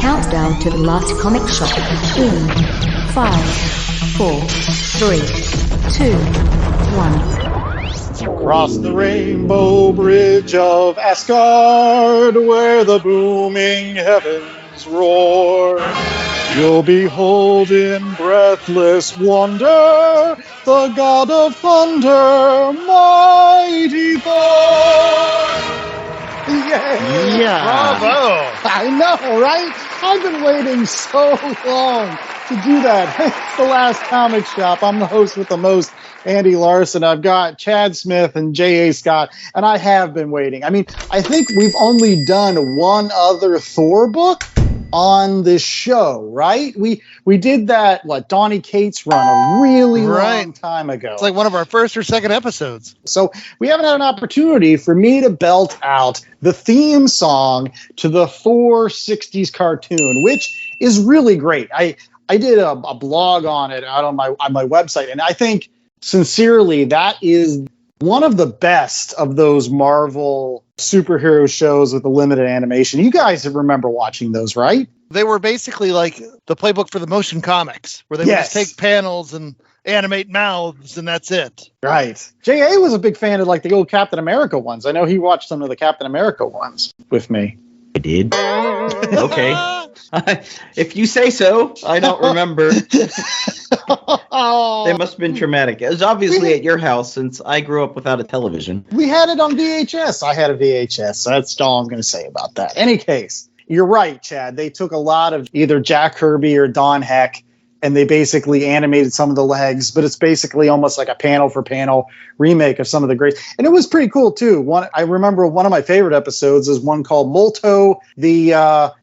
countdown to the last comic shop in 5, 4, 3, 2, 1. Across the rainbow bridge of Asgard, where the booming heavens roar, you'll behold in breathless wonder the god of thunder, mighty Thor. Yeah. Bravo. I know, right? I've been waiting so long to do that. It's the last comic shop. I'm the host with the most, Andy Larson. I've got Chad Smith and J.A. Scott, and I have been waiting. I mean, I think we've only done one other Thor book on this show, right? We did that, Donny Cates run a really long time ago. It's like one of our first or second episodes. So we haven't had an opportunity for me to belt out the theme song to the Thor 60s cartoon, which is really great. I did a blog on it out on my website, and I think sincerely that is one of the best of those Marvel superhero shows with the limited animation. You guys remember watching those, right? They were basically like the playbook for the motion comics, where they would just take panels and animate mouths, and that's it. Right. J.A. was a big fan of the old Captain America ones. I know he watched some of the Captain America ones with me. I did. Okay. If you say so, I don't remember. They must have been traumatic. It was obviously at your house since I grew up without a television. We had it on VHS. I had a VHS. So that's all I'm going to say about that. Any case, you're right, Chad. They took a lot of either Jack Kirby or Don Heck, and they basically animated some of the legs, but it's basically almost like a panel-for-panel remake of some of the greats. And it was pretty cool, too. I remember one of my favorite episodes is one called Molto, the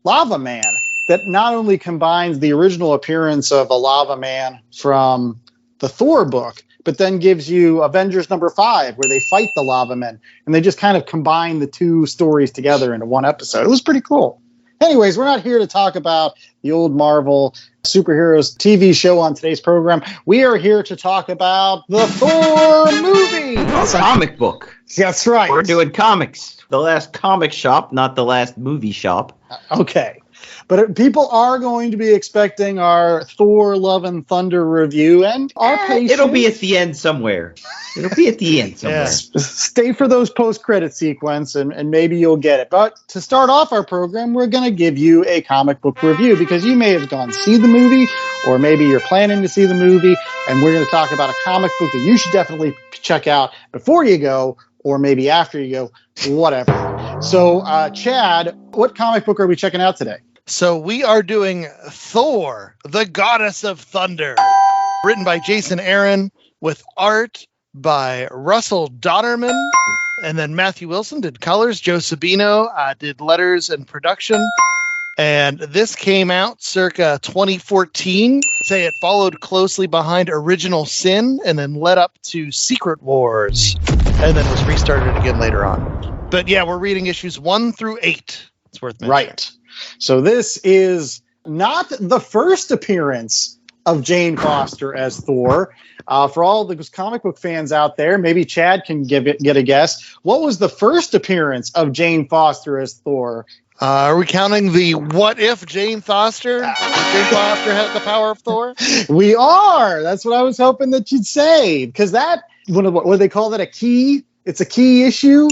Lava Man, that not only combines the original appearance of a lava man from the Thor book, but then gives you Avengers number 5, where they fight the lava men. And they just kind of combine the two stories together into one episode. It was pretty cool. Anyways, we're not here to talk about the old Marvel superheroes TV show on today's program. We are here to talk about the Thor movie. Comic book. That's right. We're doing comics. The last comic shop, not the last movie shop. Okay. But people are going to be expecting our Thor Love and Thunder review, and our patience. It'll be at the end somewhere. Yeah. Stay for those post-credit sequence, and maybe you'll get it. But to start off our program, we're going to give you a comic book review, because you may have gone see the movie, or maybe you're planning to see the movie, and we're going to talk about a comic book that you should definitely check out before you go, or maybe after you go, whatever. So, Chad, what comic book are we checking out today? So we are doing Thor, the Goddess of Thunder, written by Jason Aaron with art by Russell Dauterman. And then Matthew Wilson did colors. Joe Sabino did letters and production. And this came out circa 2014. Say it followed closely behind Original Sin and then led up to Secret Wars. And then was restarted again later on. But yeah, we're reading issues 1 through 8. It's worth mentioning. Right. So this is not the first appearance of Jane Foster as Thor. For all the comic book fans out there, maybe Chad can get a guess. What was the first appearance of Jane Foster as Thor? Are we counting the what if Jane Foster? Jane Foster had the power of Thor? We are. That's what I was hoping that you'd say. Because that, what do they call that, a key? It's a key issue.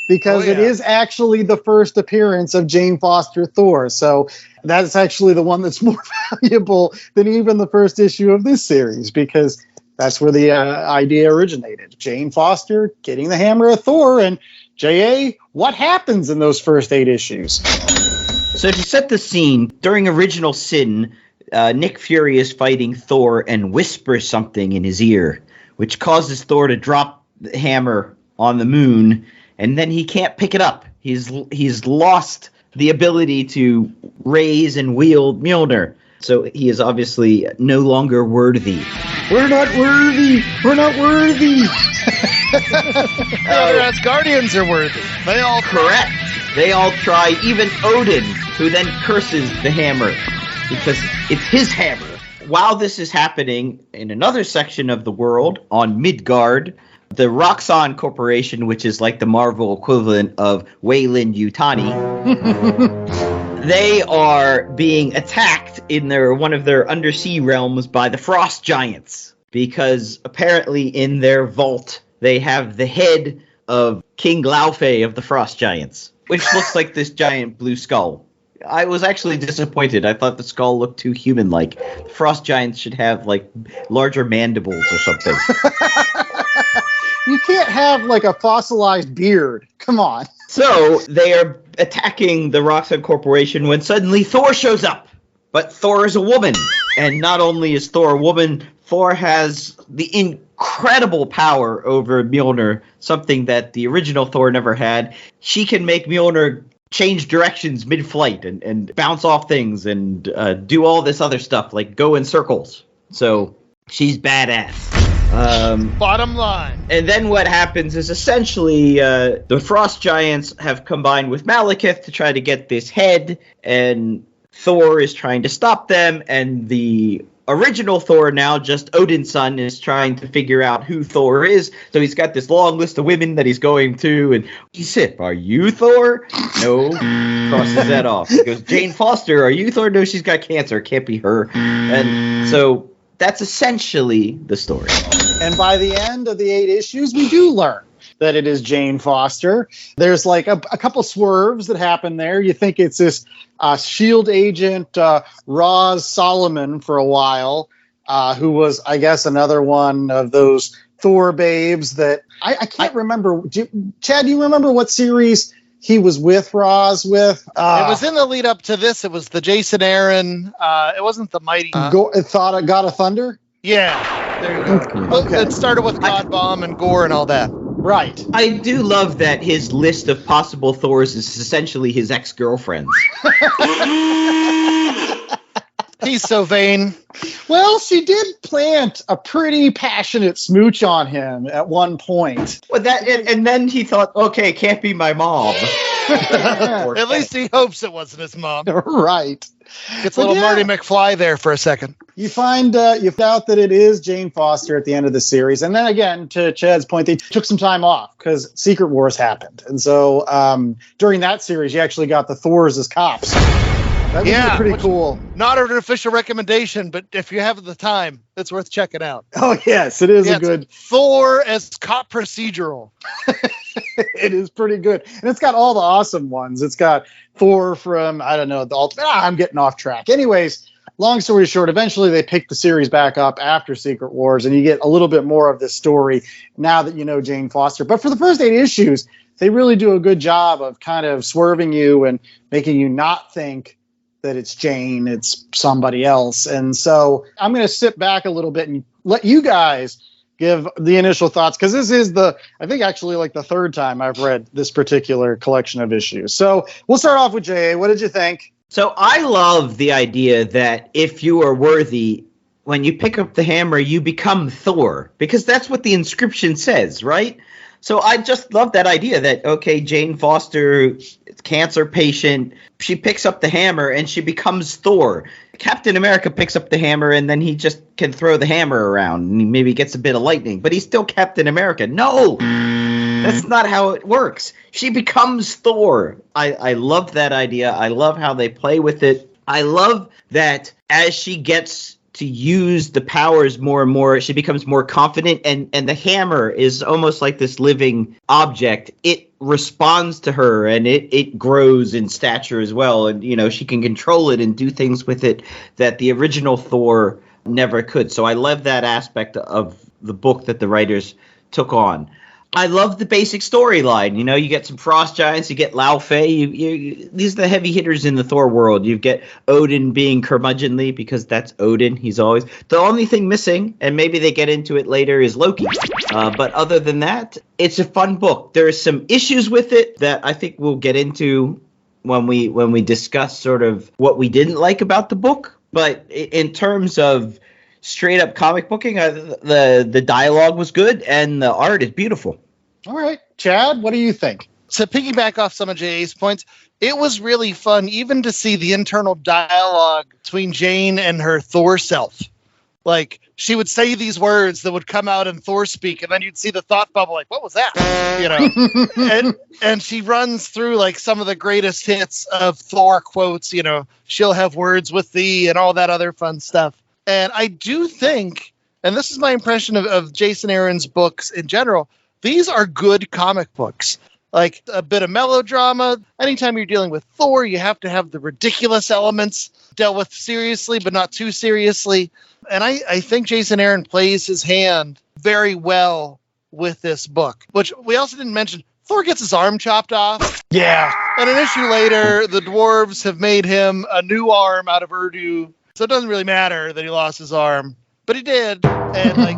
Because it is actually the first appearance of Jane Foster Thor. So that's actually the one that's more valuable than even the first issue of this series, because that's where the idea originated. Jane Foster getting the hammer of Thor. And J.A., what happens in those first 8 issues? So to set the scene, during Original Sin, Nick Fury is fighting Thor and whispers something in his ear, which causes Thor to drop the hammer on the moon. And then he can't pick it up. He's lost the ability to raise and wield Mjolnir. So he is obviously no longer worthy. We're not worthy. We're not worthy. The other Asgardians are worthy. They all correct. They all try. Even Odin, who then curses the hammer because it's his hammer. While this is happening in another section of the world on Midgard, the Roxxon Corporation, which is like the Marvel equivalent of Weyland Yutani, They are being attacked in one of their undersea realms by the frost giants, because apparently in their vault they have the head of King Laufey of the frost giants, which looks like this giant blue skull. I was actually disappointed. I thought the skull looked too human-like. The frost giants should have, like, larger mandibles or something. You can't have, like, a fossilized beard. Come on. So they are attacking the Roxxon Corporation when suddenly Thor shows up. But Thor is a woman. And not only is Thor a woman, Thor has the incredible power over Mjolnir, something that the original Thor never had. She can make Mjolnir change directions mid-flight and bounce off things and do all this other stuff, like go in circles. So she's badass. Bottom line. And then what happens is essentially the Frost Giants have combined with Malekith to try to get this head, and Thor is trying to stop them, and the original Thor, now just Odin's son, is trying to figure out who Thor is. So he's got this long list of women that he's going to, and he's Sif, are you Thor? No. Crosses that off. He goes, Jane Foster, are you Thor? No, she's got cancer. Can't be her. And so that's essentially the story. And by the end of the 8 issues, we do learn that it is Jane Foster. There's like a couple swerves that happen there. You think it's this S.H.I.E.L.D. agent, Roz Solomon, for a while, who was, I guess, another one of those Thor babes that I can't remember. Chad, do you remember what series he was with Roz with? It was in the lead up to this. It was the Jason Aaron. It wasn't the Mighty. God of Thunder? Yeah. There you go. Okay. It started with God Bomb and Gore and all that. Right. I do love that his list of possible Thors is essentially his ex-girlfriends. He's so vain. Well, she did plant a pretty passionate smooch on him at one point. Well, and then he thought, okay, it can't be my mom. At least he hopes it wasn't his mom. Right. Gets a little Marty McFly there for a second. You find out that it is Jane Foster at the end of the series. And then again, to Chad's point, they took some time off because Secret Wars happened. And so during that series, you actually got the Thors as cops. That was pretty cool. Not an official recommendation, but if you have the time, it's worth checking out. Oh, yes, it is a good Thor as cop procedural. It is pretty good. And it's got all the awesome ones. It's got Thor from, I don't know, the Ultimate. I'm getting off track. Anyways, long story short, eventually they picked the series back up after Secret Wars, and you get a little bit more of this story now that you know Jane Foster. But for the first 8 issues, they really do a good job of kind of swerving you and making you not think that it's Jane, it's somebody else. And so I'm going to sit back a little bit and let you guys give the initial thoughts, because this is I think actually like the 3rd time I've read this particular collection of issues. So we'll start off with J.A. What did you think? So I love the idea that if you are worthy, when you pick up the hammer, you become Thor, because that's what the inscription says, right? So I just love that idea that, okay, Jane Foster, cancer patient, she picks up the hammer and she becomes Thor. Captain America picks up the hammer and then he just can throw the hammer around and he maybe gets a bit of lightning, but he's still Captain America. No, that's not how it works. She becomes Thor. I love that idea. I love how they play with it. I love that as she gets to use the powers more and more, she becomes more confident, and the hammer is almost like this living object. It responds to her and it grows in stature as well, and you know, she can control it and do things with it that the original Thor never could. So I love that aspect of the book that the writers took on. I love the basic storyline. You know, you get some frost giants, you get Laufey. These are the heavy hitters in the Thor world. You get Odin being curmudgeonly because that's Odin. He's always the only thing missing, and maybe they get into it later, is Loki. But other than that, it's a fun book. There are some issues with it that I think we'll get into when we discuss sort of what we didn't like about the book. But in terms of straight up comic booking, the dialogue was good and the art is beautiful. All right, Chad, what do you think? To piggyback off some of J.A.'s points, it was really fun even to see the internal dialogue between Jane and her Thor self. Like, she would say these words that would come out in Thor speak, and then you'd see the thought bubble, like, what was that? You know, and she runs through like some of the greatest hits of Thor quotes, you know, she'll have words with thee and all that other fun stuff. And I do think, and this is my impression of Jason Aaron's books in general, these are good comic books. Like a bit of melodrama. Anytime you're dealing with Thor, you have to have the ridiculous elements dealt with seriously, but not too seriously. And I think Jason Aaron plays his hand very well with this book, which we also didn't mention. Thor gets his arm chopped off. Yeah. And an issue later, the dwarves have made him a new arm out of Urdu. So it doesn't really matter that he lost his arm, but he did. And like,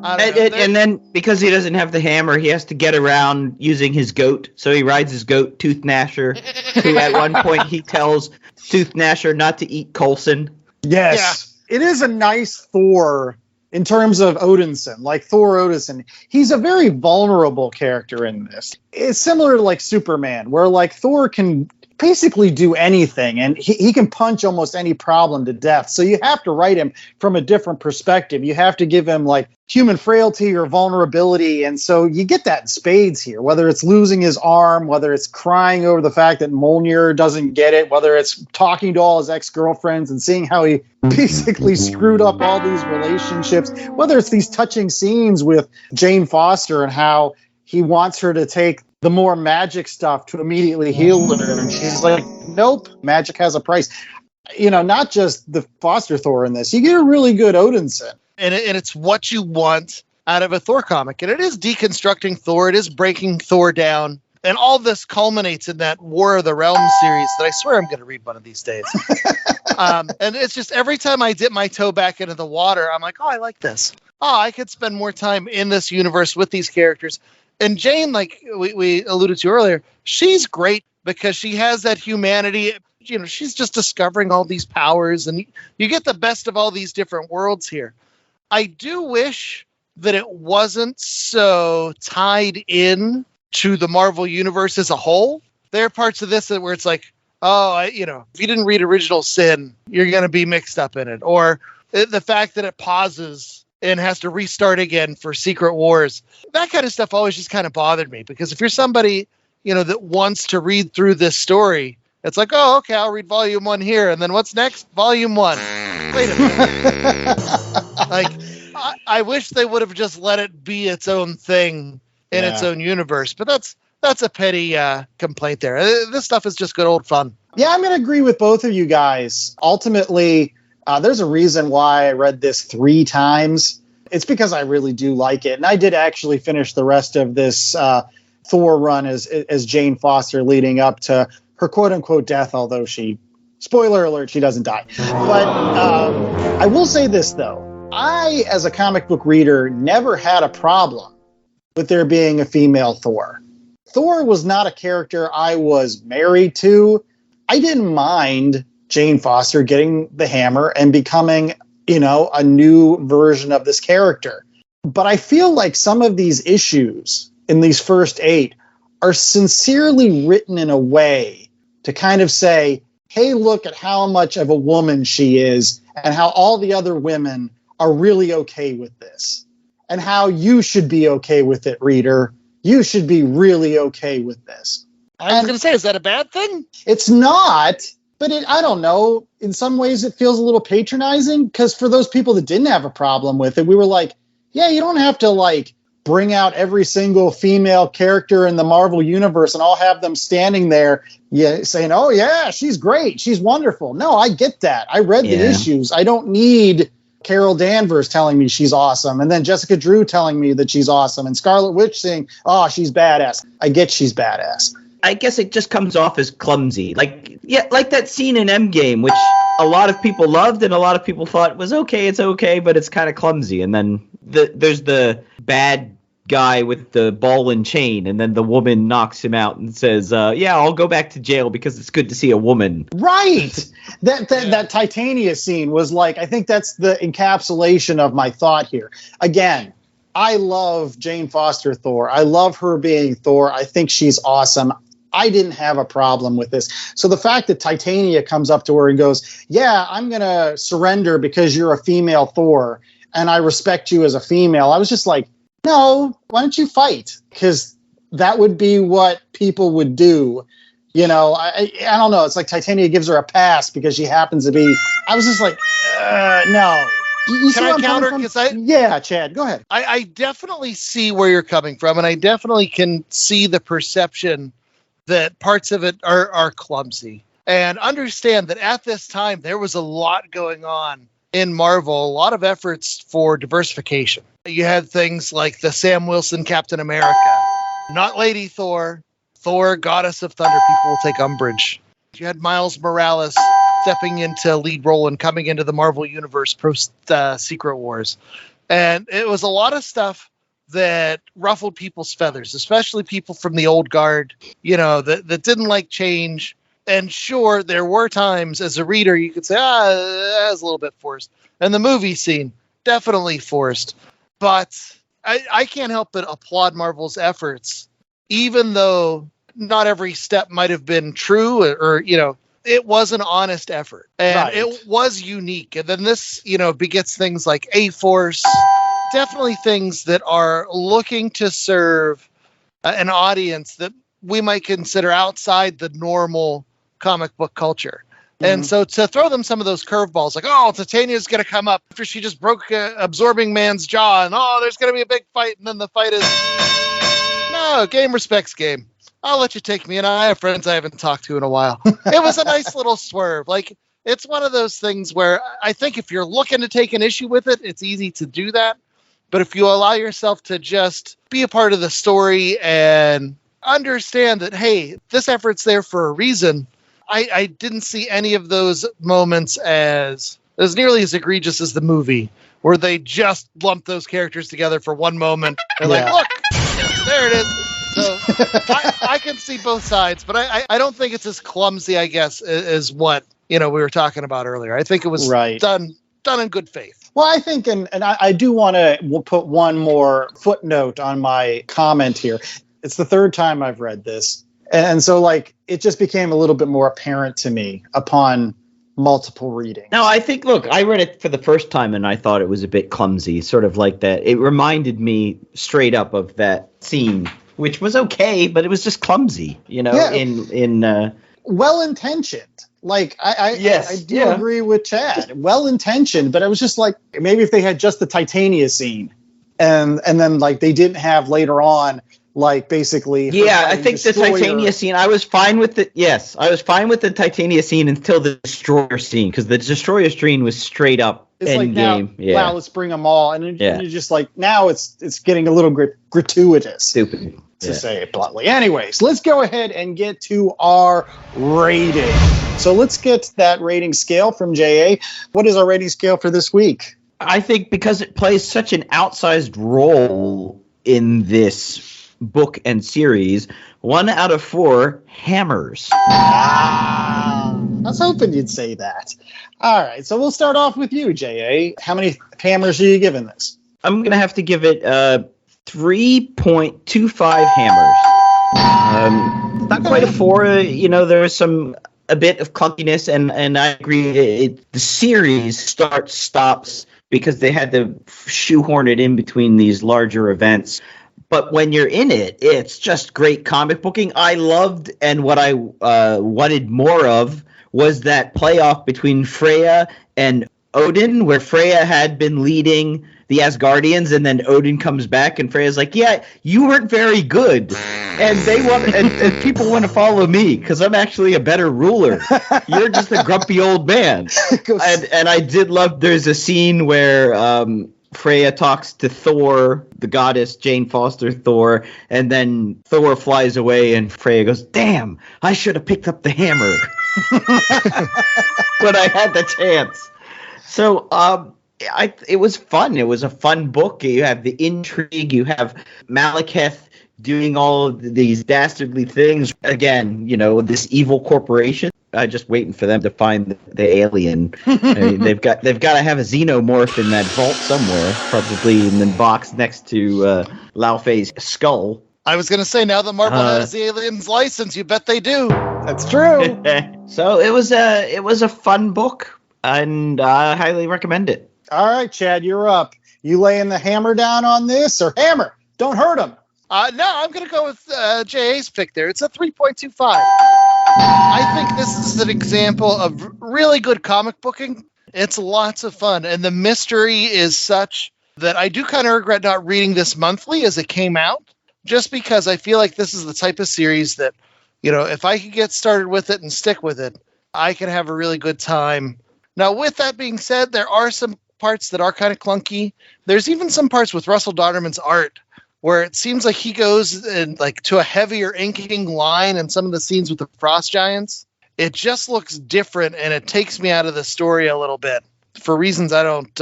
I don't know, and then because he doesn't have the hammer, he has to get around using his goat. So he rides his goat, Tooth Gnasher, who at one point he tells Tooth Gnasher not to eat Coulson. Yes. Yeah. It is a nice Thor in terms of Odinson, like Thor Odinson. He's a very vulnerable character in this. It's similar to like Superman, where like Thor can basically do anything, and he can punch almost any problem to death. So you have to write him from a different perspective. You have to give him like human frailty or vulnerability, and so you get that in spades here, whether it's losing his arm, whether it's crying over the fact that Mjolnir doesn't get it, whether it's talking to all his ex-girlfriends and seeing how he basically screwed up all these relationships, whether it's these touching scenes with Jane Foster and how he wants her to take the more magic stuff to immediately heal her. And she's like, nope, magic has a price. You know, not just the Foster Thor in this. You get a really good Odinson. And it's what you want out of a Thor comic. And it is deconstructing Thor. It is breaking Thor down. And all this culminates in that War of the Realms series that I swear I'm going to read one of these days. And it's just every time I dip my toe back into the water, I'm like, oh, I like this. Oh, I could spend more time in this universe with these characters. And Jane, like we alluded to earlier, she's great because she has that humanity. You know, she's just discovering all these powers, and you get the best of all these different worlds here. I do wish that it wasn't so tied in to the Marvel Universe as a whole. There are parts of this where it's like, oh, if you didn't read Original Sin, you're going to be mixed up in it. Or the fact that it pauses and has to restart again for Secret Wars. That kind of stuff always just kind of bothered me, because if you're somebody, that wants to read through this story, it's like, oh, okay, I'll read volume 1 here. And then what's next? Volume 1. Wait a minute. Like, I wish they would have just let it be its own thing in its own universe. But that's a petty complaint there. This stuff is just good old fun. Yeah, I'm going to agree with both of you guys. Ultimately, there's a reason why I read this 3 times. It's because I really do like it. And I did actually finish the rest of this Thor run as Jane Foster leading up to her quote-unquote death, although spoiler alert, she doesn't die. But I will say this, though. I, as a comic book reader, never had a problem with there being a female Thor. Thor was not a character I was married to. I didn't mind Jane Foster getting the hammer and becoming, a new version of this character. But I feel like some of these issues in these first 8 are sincerely written in a way to kind of say, hey, look at how much of a woman she is and how all the other women are really okay with this. And how you should be okay with it, reader. You should be really okay with this. I was going to say, is that a bad thing? It's not. But I don't know. In some ways, it feels a little patronizing, because for those people that didn't have a problem with it, we were like, yeah, you don't have to bring out every single female character in the Marvel universe and all have them standing there saying, oh, yeah, she's great. She's wonderful. No, I get that. I read the issues. I don't need Carol Danvers telling me she's awesome, and then Jessica Drew telling me that she's awesome, and Scarlet Witch saying, oh, she's badass. I get she's badass. I guess it just comes off as clumsy. Like that scene in Endgame, which a lot of people loved and a lot of people thought was okay, it's okay, but it's kind of clumsy. And then there's the bad guy with the ball and chain, and then the woman knocks him out and says, I'll go back to jail because it's good to see a woman. Right. That Titania scene was I think that's the encapsulation of my thought here. Again, I love Jane Foster Thor. I love her being Thor. I think she's awesome. I didn't have a problem with this. So the fact that Titania comes up to her and goes, yeah, I'm going to surrender because you're a female Thor. and I respect you as a female. I was just like, no, why don't you fight? Because that would be what people would do. You know, I don't know. It's like Titania gives her a pass because she happens to be. I was just like, no. You Can I counter? Yeah, Chad, go ahead. I definitely see where you're coming from, and I definitely can see the perception that parts of it are clumsy. And understand that at this time, there was a lot going on in Marvel, a lot of efforts for diversification. You had things like the Sam Wilson Captain America, not Lady Thor, Thor, Goddess of Thunder. People will take umbrage. You had Miles Morales stepping into lead role and coming into the Marvel Universe post Secret Wars. And it was a lot of stuff that ruffled people's feathers, especially people from the old guard, you know, that didn't like change. And sure, there were times as a reader you could say, that was a little bit forced. And the movie scene, definitely forced. But I can't help but applaud Marvel's efforts, even though not every step might have been true or you know, it was an honest effort. And it was unique. And then this, you know, begets things like A-Force, definitely things that are looking to serve an audience that we might consider outside the normal comic book culture. And so to throw them some of those curveballs, like, oh, Titania's going to come up after she just broke Absorbing Man's jaw, and oh, there's going to be a big fight, and then the fight is, no, game respects game. I'll let you take me, and I have friends I haven't talked to in a while. It was a nice little swerve. Like, it's one of those things where I think if you're looking to take an issue with it, it's easy to do that. But if you allow yourself to just be a part of the story and understand that, hey, this effort's there for a reason, I didn't see any of those moments as nearly as egregious as the movie, where they just lumped those characters together for one moment. And like, look, there it is. So I can see both sides, but I don't think it's as clumsy, I guess, as what, you know, we were talking about earlier. I think it was done in good faith. Well, I think, and I do want to put one more footnote on my comment here. It's the third time I've read this. And so, like, it just became a little bit more apparent to me upon multiple readings. No, I think, look, I read it for the first time and I thought it was a bit clumsy, sort of like that. It reminded me straight up of that scene, which was okay, but it was just clumsy, you know, well-intentioned. Like, I do agree with Chad. Well-intentioned, but I was just like, maybe if they had just the Titania scene and then, like, they didn't have later on, like, basically. Yeah, I think the Titania scene, I was fine with it. Yes, I was fine with the Titania scene until the Destroyer scene, because the Destroyer scene was straight up endgame. Like, wow, let's bring them all. And you're just like, now it's getting a little gratuitous. Stupid. To say it bluntly. Anyways, let's go ahead and get to our rating. So let's get that rating scale from JA. What is our rating scale for this week? I think because it plays such an outsized role in this book and series, 1 out of 4 hammers. I was hoping you'd say that. All right, so we'll start off with you, JA. How many hammers are you giving this? I'm going to have to give it 3.25 hammers. Not quite a 4. You know, there's a bit of clunkiness, and I agree. The series stops because they had to shoehorn it in between these larger events. But when you're in it, it's just great comic booking. I loved, and what I wanted more of was that playoff between Freya and Odin, where Freya had been leading the Asgardians, and then Odin comes back, and Freya's like, "Yeah, you weren't very good, and they want, and people want to follow me because I'm actually a better ruler. You're just a grumpy old man." And I did love. There's a scene where Freya talks to Thor, the goddess Jane Foster Thor, and then Thor flies away, and Freya goes, "Damn, I should have picked up the hammer when I had the chance." So it was fun. It was a fun book. You have the intrigue. You have Malekith doing all of these dastardly things. Again, you know, this evil corporation. Just waiting for them to find the alien. I mean, they've got to have a xenomorph in that vault somewhere, probably in the box next to Lao Fei's skull. I was going to say, now that Marvel has the alien's license, you bet they do. That's true. So it was a fun book, and I highly recommend it. All right, Chad, you're up. You laying the hammer down on this, or hammer? Don't hurt him. No, I'm going to go with JA's pick there. It's a 3.25. I think this is an example of really good comic booking. It's lots of fun, and the mystery is such that I do kind of regret not reading this monthly as it came out, just because I feel like this is the type of series that, if I could get started with it and stick with it, I can have a really good time. Now, with that being said, there are some parts that are kind of clunky. There's even some parts with Russell Dauterman's art where it seems like he goes to a heavier inking line in some of the scenes with the Frost Giants. It just looks different, and it takes me out of the story a little bit for reasons I don't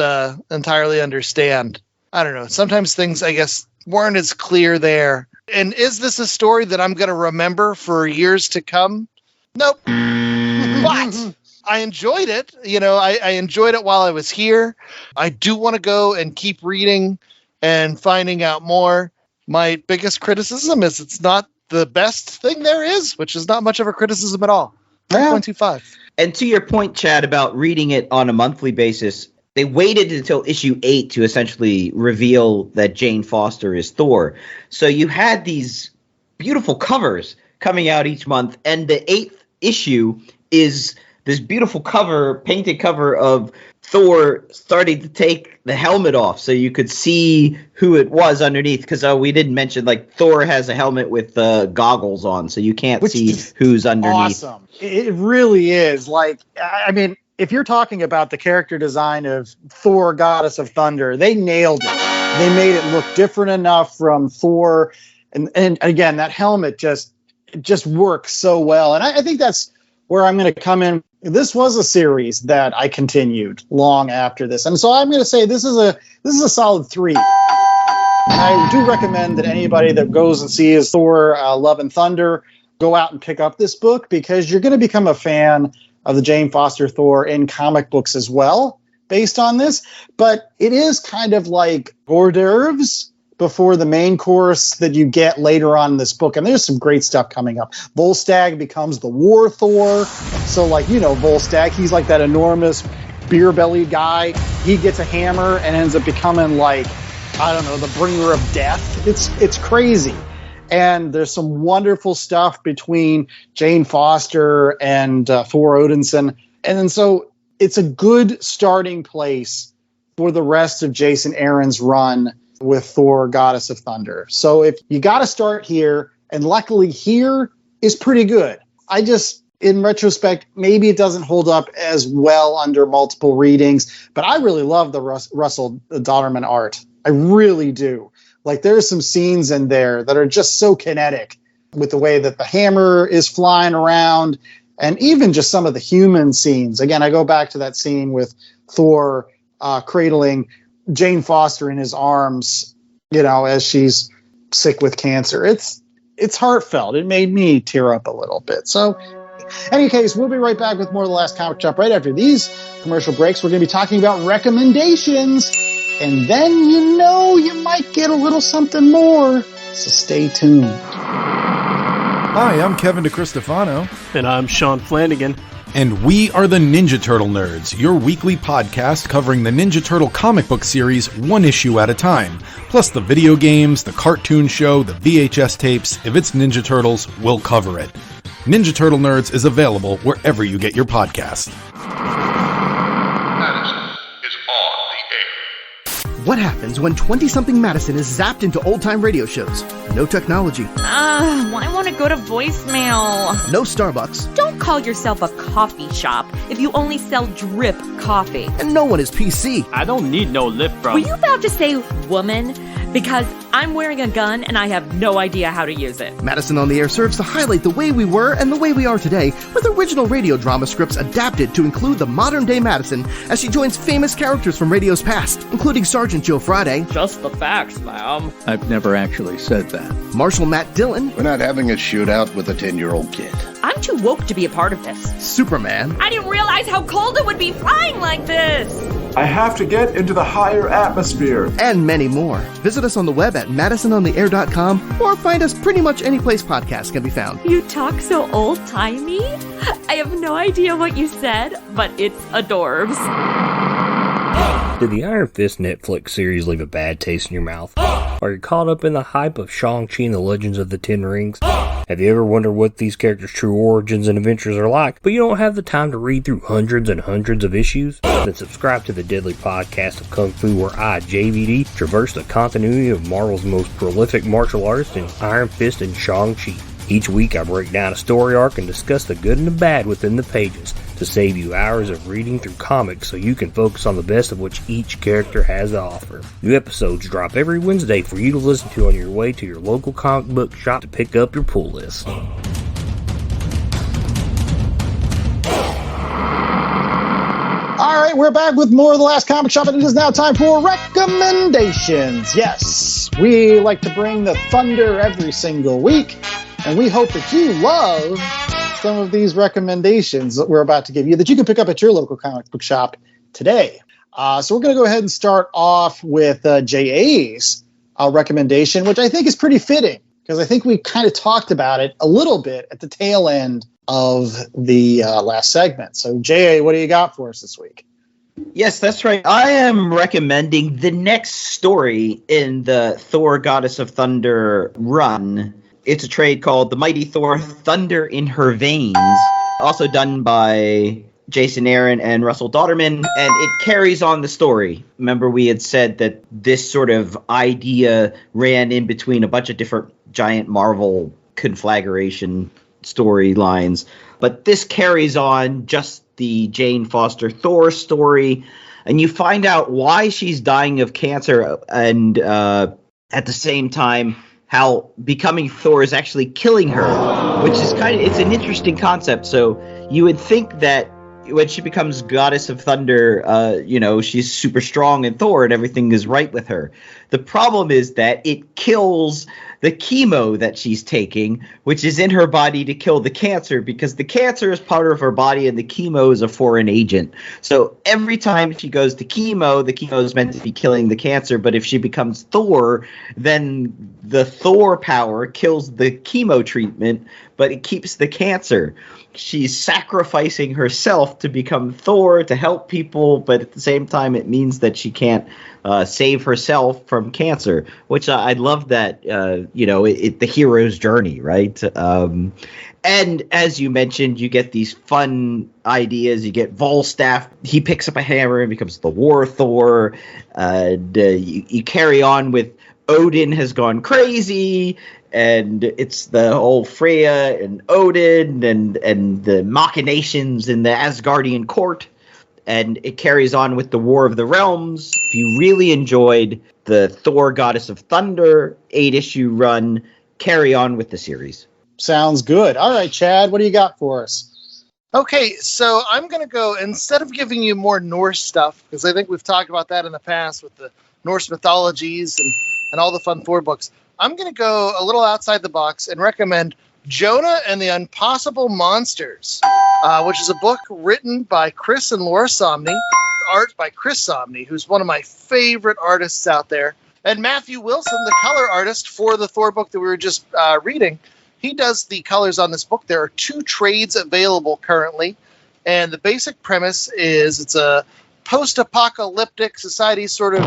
entirely understand. I don't know. Sometimes things, I guess, weren't as clear there. And is this a story that I'm going to remember for years to come? Nope. But I enjoyed it. I enjoyed it while I was here. I do want to go and keep reading and finding out more. My biggest criticism is it's not the best thing there is, which is not much of a criticism at all. 3.25. And to your point, Chad, about reading it on a monthly basis, they waited until issue 8 to essentially reveal that Jane Foster is Thor. So you had these beautiful covers coming out each month, and the 8th issue is this beautiful painted cover of Thor starting to take the helmet off so you could see who it was underneath. Because we didn't mention, Thor has a helmet with goggles on, so you can't see who's underneath. Awesome. It really is. If you're talking about the character design of Thor, Goddess of Thunder, they nailed it. They made it look different enough from Thor. And again, that helmet just works so well. And I think that's where I'm going to come in. This was a series that I continued long after this. And so I'm going to say this is a solid 3. And I do recommend that anybody that goes and sees Thor, Love and Thunder, go out and pick up this book, because you're going to become a fan of the Jane Foster Thor in comic books as well, based on this. But it is kind of like hors d'oeuvres before the main course that you get later on in this book. And there's some great stuff coming up. Volstag becomes the War Thor. So, Volstag, he's like that enormous beer-bellied guy. He gets a hammer and ends up becoming the bringer of death. It's crazy. And there's some wonderful stuff between Jane Foster and Thor Odinson. And then so it's a good starting place for the rest of Jason Aaron's run with Thor, Goddess of Thunder. So if you got to start here, and luckily here is pretty good. In retrospect, maybe it doesn't hold up as well under multiple readings, but I really love the Russell Dauterman art. I really do. There's some scenes in there that are just so kinetic with the way that the hammer is flying around, and even just some of the human scenes. Again, I go back to that scene with Thor cradling Jane Foster in his arms, as she's sick with cancer. It's heartfelt. It made me tear up a little bit. So, in any case, we'll be right back with more of the Last Comic Shop right after these commercial breaks. We're going to be talking about recommendations, and then you might get a little something more. So stay tuned. Hi, I'm Kevin DeCristofano. And I'm Sean Flanagan. And we are the Ninja Turtle Nerds, your weekly podcast covering the Ninja Turtle comic book series one issue at a time. Plus the video games, the cartoon show, the VHS tapes. If it's Ninja Turtles, we'll cover it. Ninja Turtle Nerds is available wherever you get your podcast. What happens when 20-something Madison is zapped into old-time radio shows? No technology. I want to go to voicemail. No Starbucks. Don't call yourself a coffee shop if you only sell drip coffee. And no one is PC. I don't need no lift from... Were you about to say woman? Because I'm wearing a gun and I have no idea how to use it. Madison on the Air serves to highlight the way we were and the way we are today, with original radio drama scripts adapted to include the modern-day Madison as she joins famous characters from radio's past, including Sergeant Joe Friday. Just the facts, ma'am. I've never actually said that. Marshal Matt Dillon. We're not having a shootout with a 10-year-old kid. I'm too woke to be a part of this. Superman. I didn't realize how cold it would be flying like this. I have to get into the higher atmosphere. And many more. Visit us on the web at MadisonOnTheAir.com or find us pretty much any place podcasts can be found. You talk so old-timey. I have no idea what you said, but it's adorbs. Did the Iron Fist Netflix series leave a bad taste in your mouth? Are you caught up in the hype of Shang-Chi and the Legends of the Ten Rings? Have you ever wondered what these characters' true origins and adventures are like, but you don't have the time to read through hundreds and hundreds of issues? Then subscribe to the Deadly Podcast of Kung Fu, where I, JVD, traverse the continuity of Marvel's most prolific martial artists in Iron Fist and Shang-Chi. Each week I break down a story arc and discuss the good and the bad within the pages to save you hours of reading through comics so you can focus on the best of which each character has to offer. New episodes drop every Wednesday for you to listen to on your way to your local comic book shop to pick up your pull list. All right, we're back with more of The Last Comic Shop, and it is now time for recommendations. Yes, we like to bring the thunder every single week, and we hope that you love some of these recommendations that we're about to give you that you can pick up at your local comic book shop today. So we're going to go ahead and start off with JA's recommendation, which I think is pretty fitting because I think we kind of talked about it a little bit at the tail end of the last segment. So JA, what do you got for us this week? Yes, that's right. I am recommending the next story in the Thor Goddess of Thunder run. It's a trade called The Mighty Thor Thunder in Her Veins, also done by Jason Aaaron and Russell Dauterman, and it carries on the story. Remember, we had said that this sort of idea ran in between a bunch of different giant Marvel conflagration storylines, but this carries on just the Jane Foster Thor story, and you find out why she's dying of cancer, and at the same time how becoming Thor is actually killing her, which is it's an interesting concept. So you would think that when she becomes Goddess of Thunder, she's super strong in Thor and everything is right with her. The problem is that it kills the chemo that she's taking, which is in her body to kill the cancer, because the cancer is part of her body and the chemo is a foreign agent. So every time she goes to chemo, the chemo is meant to be killing the cancer, but if she becomes Thor, then the Thor power kills the chemo treatment, but it keeps the cancer. She's sacrificing herself to become Thor to help people, but at the same time it means that she can't save herself from cancer, which I love that, the hero's journey, right? And as you mentioned, you get these fun ideas. You get Volstag. He picks up a hammer and becomes the War Thor. You carry on with Odin has gone crazy, and it's the whole Freya and Odin and the machinations in the Asgardian court. And it carries on with the War of the Realms. If you really enjoyed the Thor Goddess of Thunder 8-issue run, carry on with the series. Sounds good. All right, Chad, what do you got for us? Okay, so I'm going to go, instead of giving you more Norse stuff, because I think we've talked about that in the past with the Norse mythologies and all the fun Thor books, I'm going to go a little outside the box and recommend Jonah and the Impossible Monsters, which is a book written by Chris and Laura Somney, art by Chris Somney, who's one of my favorite artists out there, and Matthew Wilson, the color artist for the Thor book that we were just reading. He does the colors on this book. There are 2 trades available currently, and the basic premise is it's a post-apocalyptic society sort of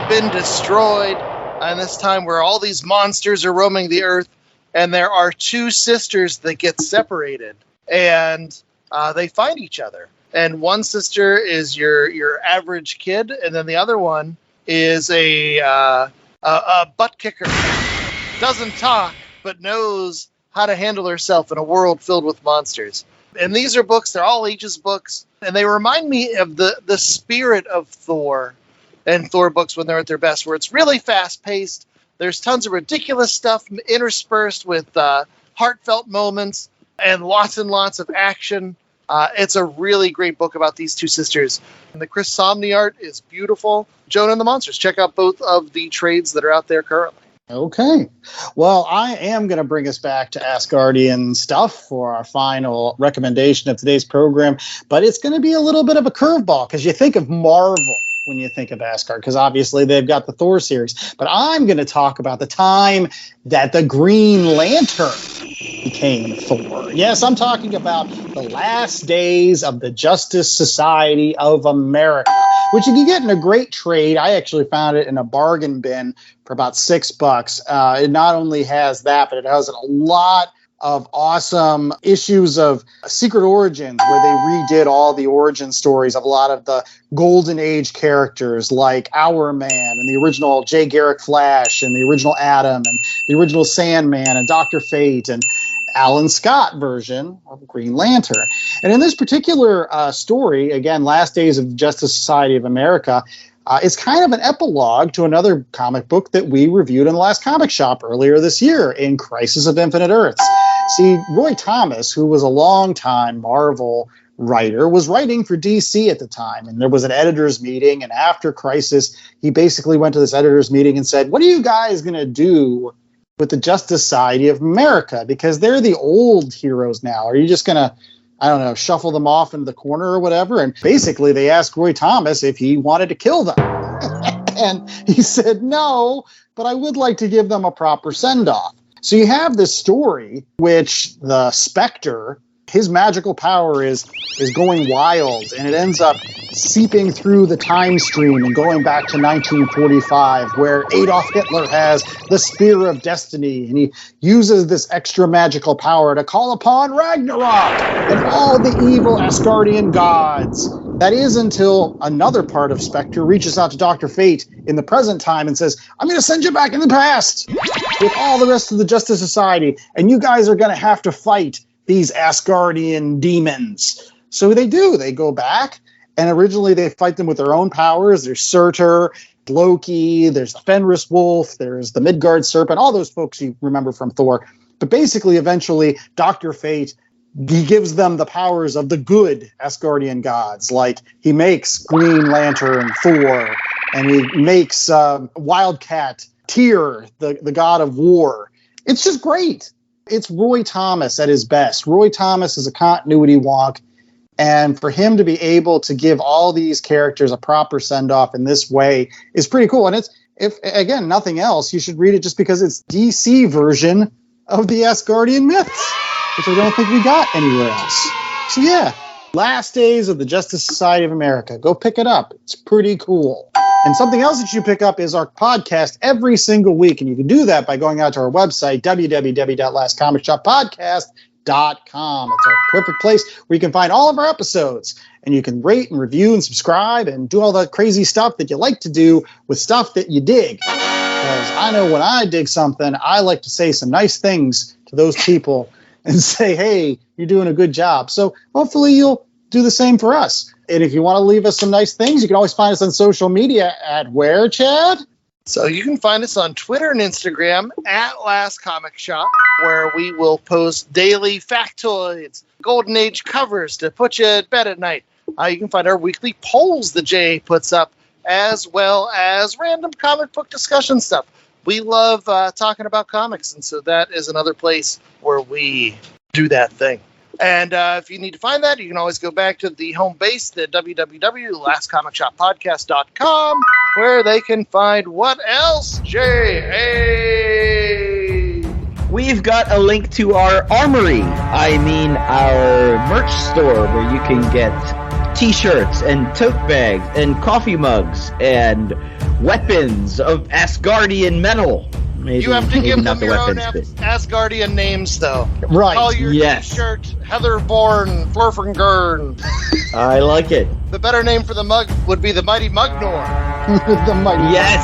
been destroyed, and this time where all these monsters are roaming the earth. And there are 2 sisters that get separated, and they find each other. And one sister is your average kid, and then the other one is a butt kicker. Doesn't talk, but knows how to handle herself in a world filled with monsters. And these are books; they're all ages books, and they remind me of the spirit of Thor and Thor books when they're at their best, where it's really fast paced. There's tons of ridiculous stuff interspersed with heartfelt moments and lots of action. It's a really great book about these 2 sisters. And the Chris Somney art is beautiful. Jonah and the Monsters. Check out both of the trades that are out there currently. Okay. Well, I am going to bring us back to Asgardian stuff for our final recommendation of today's program. But it's going to be a little bit of a curveball because you think of Marvel when you think of Asgard, because obviously they've got the Thor series. But I'm going to talk about the time that the Green Lantern became Thor. Yes, I'm talking about the last days of the Justice Society of America, which you can get in a great trade. I actually found it in a bargain bin for about $6. It not only has that, but it has a lot of awesome issues of Secret Origins, where they redid all the origin stories of a lot of the Golden Age characters like Our Man and the original Jay Garrick Flash and the original Atom and the original Sandman and Dr. Fate and Alan Scott version of Green Lantern. And in this particular story, again, Last Days of Justice Society of America, it's kind of an epilogue to another comic book that we reviewed in the last comic shop earlier this year in Crisis of Infinite Earths. See, Roy Thomas, who was a longtime Marvel writer, was writing for DC at the time. And there was an editor's meeting. And after Crisis, he basically went to this editor's meeting and said, what are you guys going to do with the Justice Society of America? Because they're the old heroes now. Are you just going to, I don't know, shuffle them off into the corner or whatever? And basically they asked Roy Thomas if he wanted to kill them. And he said, no, but I would like to give them a proper send-off. So you have this story, which the Spectre, his magical power is going wild, and it ends up seeping through the time stream and going back to 1945, where Adolf Hitler has the Spear of Destiny, and he uses this extra magical power to call upon Ragnarok and all the evil Asgardian gods. That is until another part of Spectre reaches out to Dr. Fate in the present time and says, I'm going to send you back in the past with all the rest of the Justice Society, and you guys are going to have to fight these Asgardian demons. So they do. They go back, and originally they fight them with their own powers. There's Surtur, Loki, there's the Fenris Wolf, there's the Midgard Serpent, all those folks you remember from Thor. But basically, eventually, Dr. Fate, he gives them the powers of the good Asgardian gods. Like, he makes Green Lantern Thor, and he makes Wildcat Tyr, the god of war. It's just great. It's Roy Thomas at his best. Roy Thomas is a continuity wonk, and for him to be able to give all these characters a proper send-off in this way is pretty cool. And it's, if again, nothing else, you should read it just because it's DC version of the Asgardian myths, which I don't think we got anywhere else. So yeah, Last Days of the Justice Society of America. Go pick it up. It's pretty cool. And something else that you pick up is our podcast every single week. And you can do that by going out to our website, www.lastcomicshoppodcast.com. It's our perfect place where you can find all of our episodes. And you can rate and review and subscribe and do all that crazy stuff that you like to do with stuff that you dig. Because I know when I dig something, I like to say some nice things to those people and say, hey, you're doing a good job. So hopefully you'll do the same for us. And if you want to leave us some nice things, you can always find us on social media at where, Chad? So you can find us on Twitter and Instagram at Last Comic Shop, where we will post daily factoids, Golden Age covers to put you to bed at night. You can find our weekly polls that Jay puts up, as well as random comic book discussion stuff. We love talking about comics, and so that is another place where we do that thing. And if you need to find that, you can always go back to the home base, the www.lastcomicshoppodcast.com, where they can find what else, Jay? Hey! We've got a link to our armory. Our merch store, where you can get t-shirts and tote bags and coffee mugs and weapons of Asgardian metal. Maybe, you have to give them the your own weapons, Asgardian names, though. Right. Call your t-shirt Heatherborn Flurfengern. I like it. The better name for the mug would be the Mighty Mugnor. The Mighty Yes.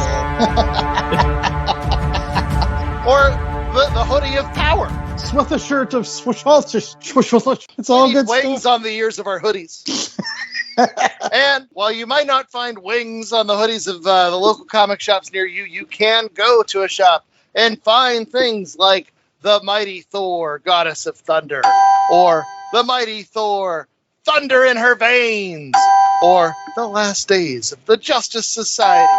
Or the Hoodie of Power. With a shirt of Swishwalter. It's all good wings stuff. on the ears of our hoodies. And while you might not find wings on the hoodies of the local comic shops near you, you can go to a shop and find things like the Mighty Thor, Goddess of Thunder, or the Mighty Thor, Thunder in Her Veins, or The Last Days of the Justice Society,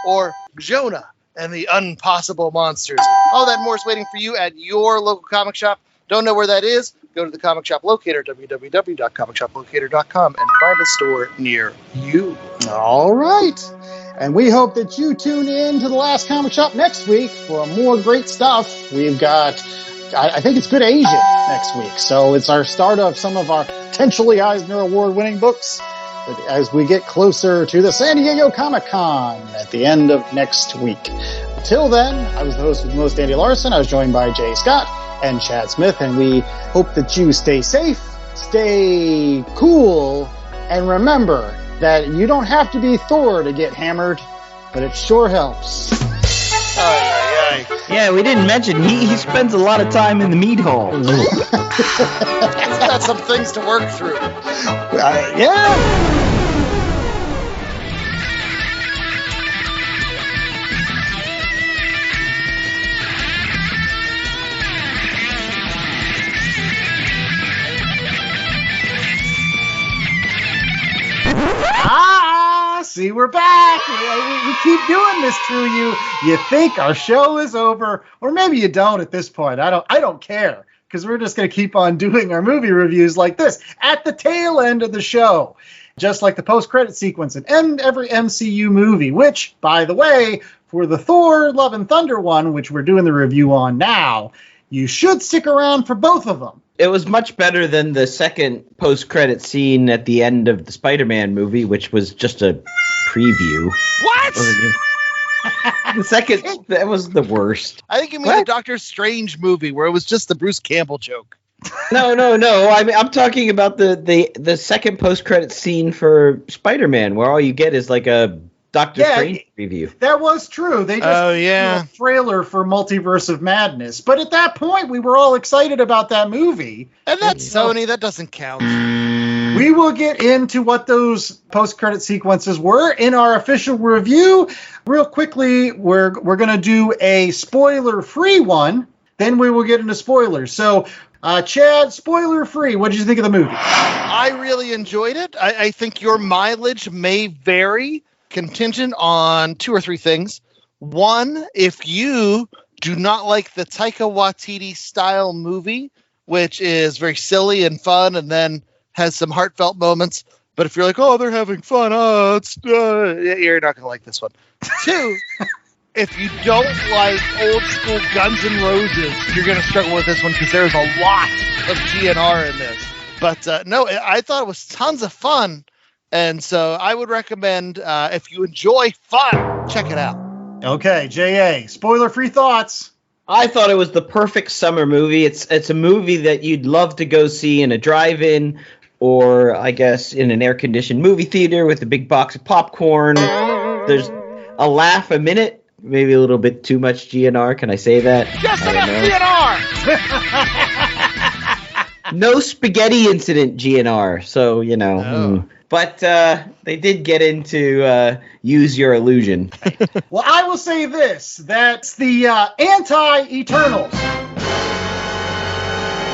or Jonah and the Unpossible Monsters. All that and more is waiting for you at your local comic shop. Don't know where that is? Go to the Comic Shop Locator, www.comicsshoplocator.com, and find a store near you. All right. And we hope that you tune in to the Last Comic Shop next week for more great stuff. We've got, I think it's Good Asian next week. So it's our start of some of our potentially Eisner Award winning books. as we get closer to the San Diego Comic-Con at the end of next week. Till then, I was the host of the most, Andy Larson. I was joined by Jay Scott and Chad Smith, and we hope that you stay safe, stay cool, and remember that you don't have to be Thor to get hammered, but it sure helps. Yeah, we didn't mention he spends a lot of time in the meat hall. He's got some things to work through. Yeah. See, we're back. We keep doing this to you. You think our show is over, or maybe you don't at this point. I don't care, because we're just going to keep on doing our movie reviews like this at the tail end of the show, just like the post-credit sequence and end every MCU movie, which, by the way, for the Thor Love and Thunder one, which we're doing the review on now, you should stick around for both of them. It was much better than the second post-credit scene at the end of the Spider-Man movie, which was just a preview. What? The second, that was the worst. I think you mean the Doctor Strange movie where it was just the Bruce Campbell joke. No. I mean, I'm talking about the second post-credit scene for Spider-Man, where all you get is like a Doctor Strange preview. That was true. They just did a trailer for Multiverse of Madness. But at that point, we were all excited about that movie. And that's Sony. That doesn't count. We will get into what those post-credit sequences were in our official review. Real quickly, we're going to do a spoiler-free one. Then we will get into spoilers. So, Chad, spoiler-free, what did you think of the movie? I really enjoyed it. I think your mileage may vary, contingent on 2 or 3 things. One, if you do not like the Taika Waititi style movie, which is very silly and fun and then has some heartfelt moments, but if you're like, oh, they're having fun, you're not going to like this one. 2, if you don't like old school Guns N' Roses, you're going to struggle with this one because there's a lot of GNR in this. But no, I thought it was tons of fun. And so I would recommend, if you enjoy fun, check it out. Okay, J.A., spoiler-free thoughts. I thought it was the perfect summer movie. It's a movie that you'd love to go see in a drive-in, or I guess in an air-conditioned movie theater with a big box of popcorn. There's a laugh a minute, maybe a little bit too much GNR. Can I say that? Just enough GNR! No spaghetti incident GNR, so, you know. Oh. But they did get into Use Your Illusion. Well, I will say this. That's the anti-Eternals.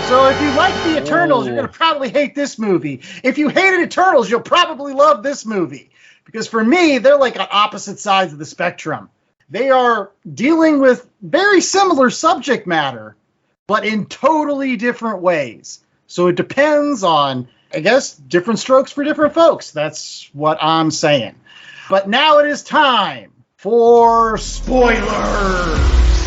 So if you like the Eternals, you're going to probably hate this movie. If you hated Eternals, you'll probably love this movie. Because for me, they're like on opposite sides of the spectrum. They are dealing with very similar subject matter, but in totally different ways. So it depends on, I guess, different strokes for different folks. That's what I'm saying. But now it is time for spoilers.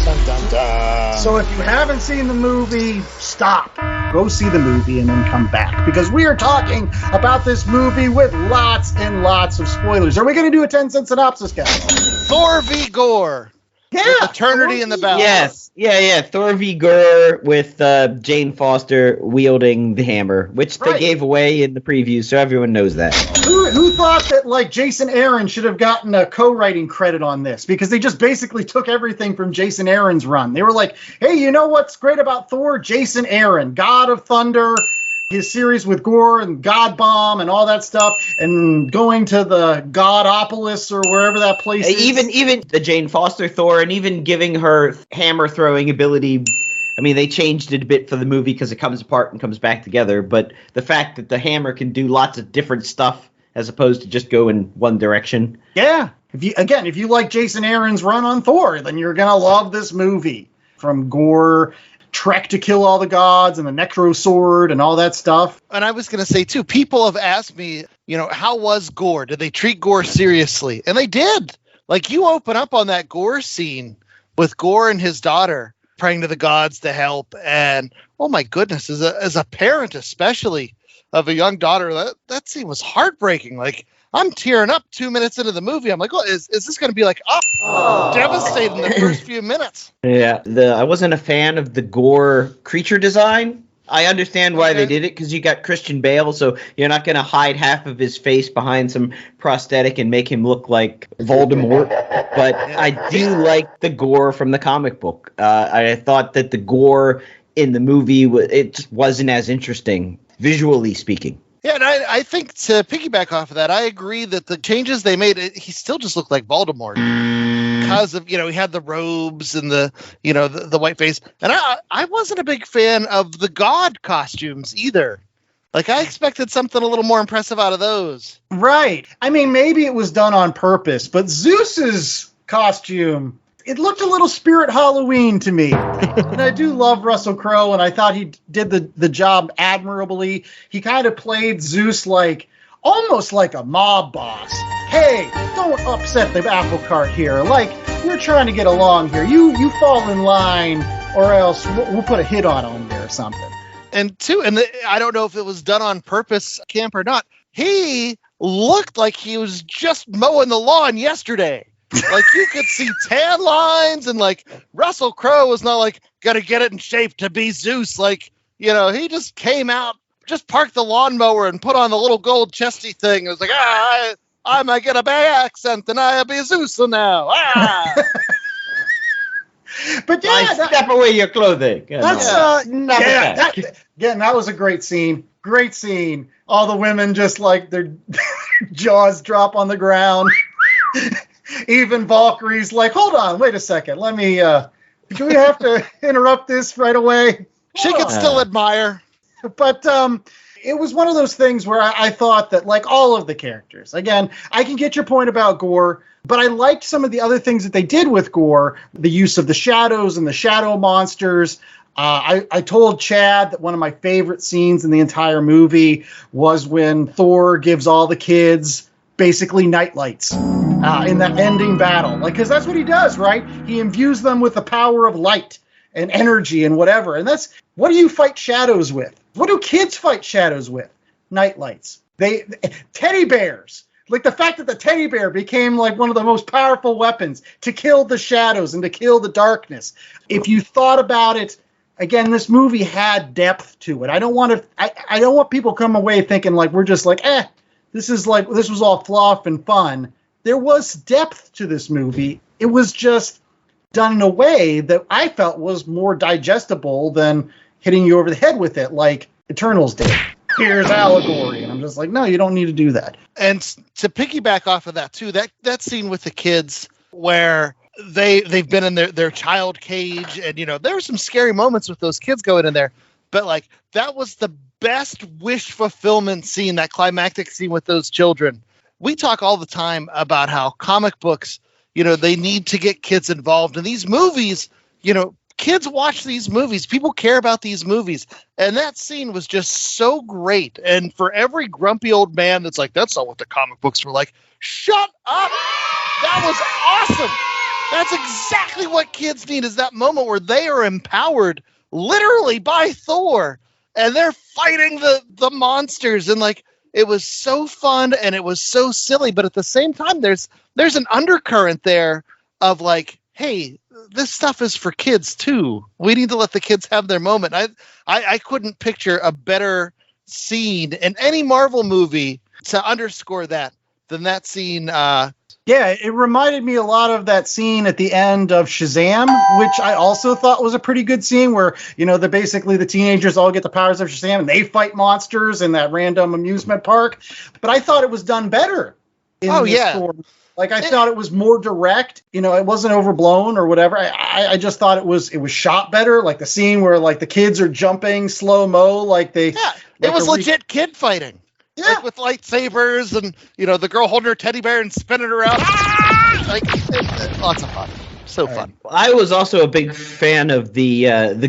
Dun, dun, dun. So if you haven't seen the movie, stop. Go see the movie and then come back. Because we are talking about this movie with lots and lots of spoilers. Are we going to do a 10-cent synopsis, guys? Thor v. Gore. Yeah. With Eternity in the balance. Yes. Yeah. Thor v. Gore with Jane Foster wielding the hammer, which they gave away in the preview, so everyone knows that. Who thought that, like, Jason Aaron should have gotten a co-writing credit on this? Because they just basically took everything from Jason Aaron's run. They were like, hey, you know what's great about Thor? Jason Aaron, God of Thunder, his series with Gore and God Bomb and all that stuff, and going to the Godopolis or wherever that place is. Even the Jane Foster Thor, and even giving her hammer throwing ability. I mean, they changed it a bit for the movie because it comes apart and comes back together. But the fact that the hammer can do lots of different stuff as opposed to just go in one direction. Yeah. If you like Jason Aaron's run on Thor, then you're going to love this movie. From Gore, Trek to kill all the gods and the Necro Sword and all that stuff. And I was going to say, too, people have asked me, how was Gore? Did they treat Gore seriously? And they did. Like, you open up on that Gore scene with Gore and his daughter praying to the gods to help. And, oh, my goodness, as a parent especially, of a young daughter, that scene was heartbreaking. Like, I'm tearing up 2 minutes into the movie. I'm like, oh, is this going to be like, devastating in the first few minutes? Yeah, I wasn't a fan of the gore creature design. I understand why they did it, because you got Christian Bale, so you're not going to hide half of his face behind some prosthetic and make him look like Voldemort. But I do like the gore from the comic book. I thought that the gore in the movie, it just wasn't as interesting, visually speaking. Yeah, and I think to piggyback off of that, I agree that the changes they made, he still just looked like Voldemort. Because of, he had the robes and the white face. And I wasn't a big fan of the god costumes either. Like, I expected something a little more impressive out of those. Right. I mean, maybe it was done on purpose, but Zeus's costume, it looked a little Spirit Halloween to me. And I do love Russell Crowe, and I thought he did the job admirably. He kind of played Zeus almost like a mob boss. Hey, don't upset the apple cart here. Like, we're trying to get along here. You fall in line, or else we'll put a hit on there or something. And I don't know if it was done on purpose, Camp, or not. He looked like he was just mowing the lawn yesterday. Like, you could see tan lines, and Russell Crowe was not like, gotta get it in shape to be Zeus. Like, he just came out, just parked the lawnmower and put on the little gold chesty thing. It was like, I might get a bad accent and I'll be Zeus now. But step away your clothing. That was a great scene. Great scene. All the women just their jaws drop on the ground. Even Valkyrie's like, hold on, wait a second. Let me, do we have to interrupt this right away? She can still admire. But it was one of those things where I thought that, all of the characters, again, I can get your point about gore, but I liked some of the other things that they did with gore, the use of the shadows and the shadow monsters. I told Chad that one of my favorite scenes in the entire movie was when Thor gives all the kids basically nightlights in that ending battle. Because that's what he does, right? He imbues them with the power of light and energy and whatever. And that's, what do you fight shadows with? What do kids fight shadows with? Nightlights. Teddy bears. The fact that the teddy bear became one of the most powerful weapons to kill the shadows and to kill the darkness. If you thought about it, again, this movie had depth to it. I don't want people come away thinking we're just this was all fluff and fun. There was depth to this movie. It was just done in a way that I felt was more digestible than hitting you over the head with it like Eternals did. Here's allegory. And I'm just no, you don't need to do that. And to piggyback off of that too, that scene with the kids where they've been in their child cage, and there were some scary moments with those kids going in there, but that was the best wish fulfillment scene, that climactic scene with those children. We talk all the time about how comic books, they need to get kids involved in these movies. Kids watch these movies. People care about these movies. And that scene was just so great. And for every grumpy old man that's that's not what the comic books were like, shut up. That was awesome. That's exactly what kids need, is that moment where they are empowered literally by Thor. And they're fighting the monsters. And it was so fun and it was so silly. But at the same time, there's an undercurrent there of hey, this stuff is for kids too. We need to let the kids have their moment. I couldn't picture a better scene in any Marvel movie to underscore that than that scene. Yeah, it reminded me a lot of that scene at the end of Shazam, which I also thought was a pretty good scene where, the teenagers all get the powers of Shazam and they fight monsters in that random amusement park. But I thought it was done better in this form. I thought it was more direct, it wasn't overblown or whatever. I just thought it was shot better. The scene where the kids are jumping slow-mo, it was legit kid fighting. Yeah. With lightsabers and, the girl holding her teddy bear and spinning her out. Lots of fun. So fun. I was also a big fan of the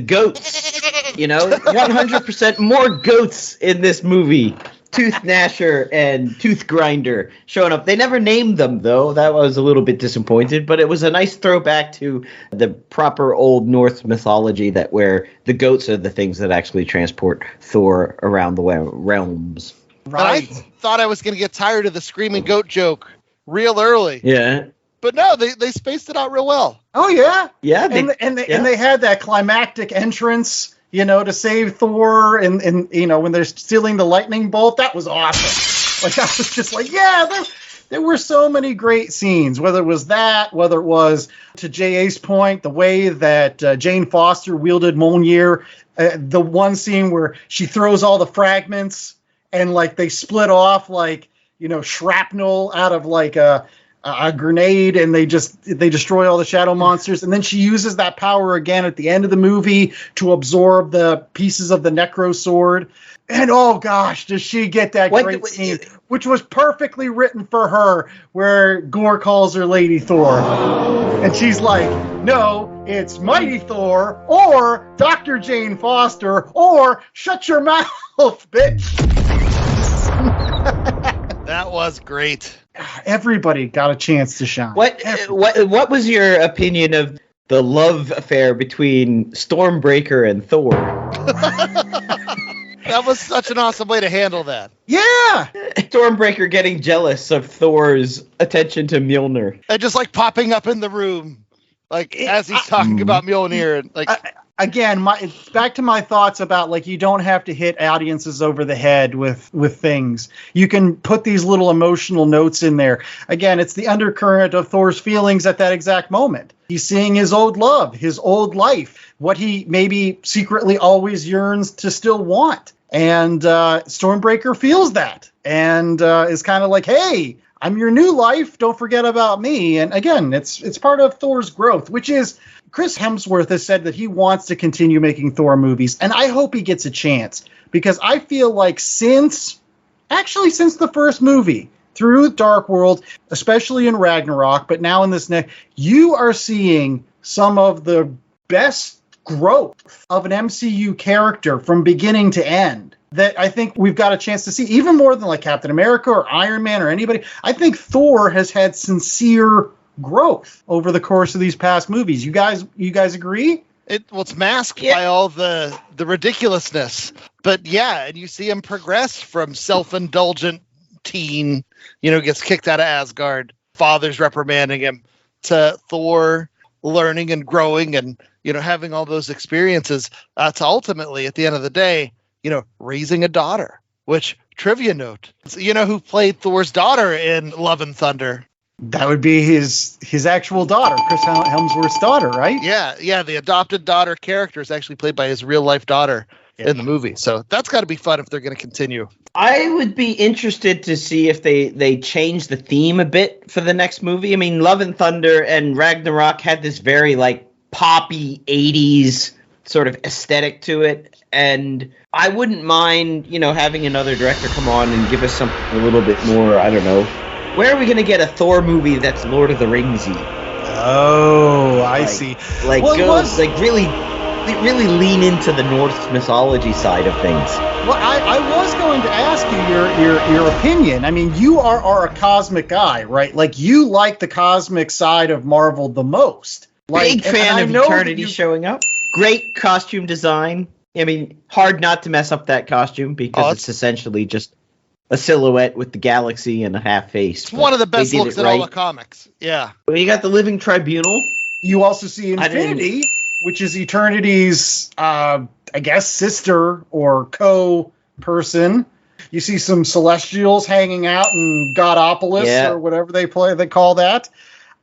goats. 100% more goats in this movie. Tooth Gnasher and Tooth Grinder showing up. They never named them, though. That was a little bit disappointed, but it was a nice throwback to the proper Old Norse mythology that where the goats are the things that actually transport Thor around the realms. Right. I thought I was going to get tired of the screaming goat joke real early. Yeah. But no, they spaced it out real well. Oh, yeah. Yeah. And they had that climactic entrance, to save Thor and when they're stealing the lightning bolt. That was awesome. Like, I was just like, yeah, there were so many great scenes, whether it was that, whether it was, to J.A.'s point, the way that Jane Foster wielded Mjolnir, the one scene where she throws all the fragments and, like, they split off, like, shrapnel out of, like, a grenade, and they destroy all the shadow monsters, and then she uses that power again at the end of the movie to absorb the pieces of the Necro sword. And oh gosh, does she get that great scene, which was perfectly written for her, where Gore calls her Lady Thor, and she's like, no, it's Mighty Thor, or Dr. Jane Foster, or shut your mouth, bitch. That was great. Everybody got a chance to shine. What was your opinion of the love affair between Stormbreaker and Thor? That was such an awesome way to handle that. Yeah! Stormbreaker getting jealous of Thor's attention to Mjolnir. And just, like, popping up in the room, like, as he's talking about Mjolnir. And, like, again, back to my thoughts about, like, you don't have to hit audiences over the head with things. You can put these little emotional notes in there. Again, it's the undercurrent of Thor's feelings at that exact moment. He's seeing his old love, his old life, what he maybe secretly always yearns to still want. And Stormbreaker feels that and is kind of like, hey, I'm your new life. Don't forget about me. And again, it's part of Thor's growth, which is, Chris Hemsworth has said that he wants to continue making Thor movies, and I hope he gets a chance, because I feel like since the first movie, through Dark World, especially in Ragnarok, but now in this next, you are seeing some of the best growth of an MCU character from beginning to end that I think we've got a chance to see, even more than like Captain America or Iron Man or anybody. I think Thor has had sincere growth over the course of these past movies. You guys agree? It's masked by all the ridiculousness, but yeah, and you see him progress from self-indulgent teen, gets kicked out of Asgard, father's reprimanding him, to Thor learning and growing and having all those experiences, to ultimately, at the end of the day, raising a daughter. Which, trivia note, who played Thor's daughter in Love and Thunder? That would be his actual daughter, Chris Hemsworth's daughter, right? Yeah. The adopted daughter character is actually played by his real life daughter in the movie. So that's got to be fun if they're going to continue. I would be interested to see if they change the theme a bit for the next movie. I mean, Love and Thunder and Ragnarok had this very like poppy 80s sort of aesthetic to it. And I wouldn't mind, having another director come on and give us something a little bit more, I don't know. Where are we going to get a Thor movie that's Lord of the Ringsy? Oh, I see. Like, really lean into the Norse mythology side of things. Well, I was going to ask you your opinion. I mean, you are a cosmic guy, right? Like, you like the cosmic side of Marvel the most. Big fan of Eternity showing up. Great costume design. I mean, hard not to mess up that costume because it's essentially just a silhouette with the galaxy and a half face. It's one of the best looks in all the comics. Yeah. Well, you got the Living Tribunal. You also see Infinity, which is Eternity's, I guess, sister or co-person. You see some Celestials hanging out in Godopolis or whatever they call that.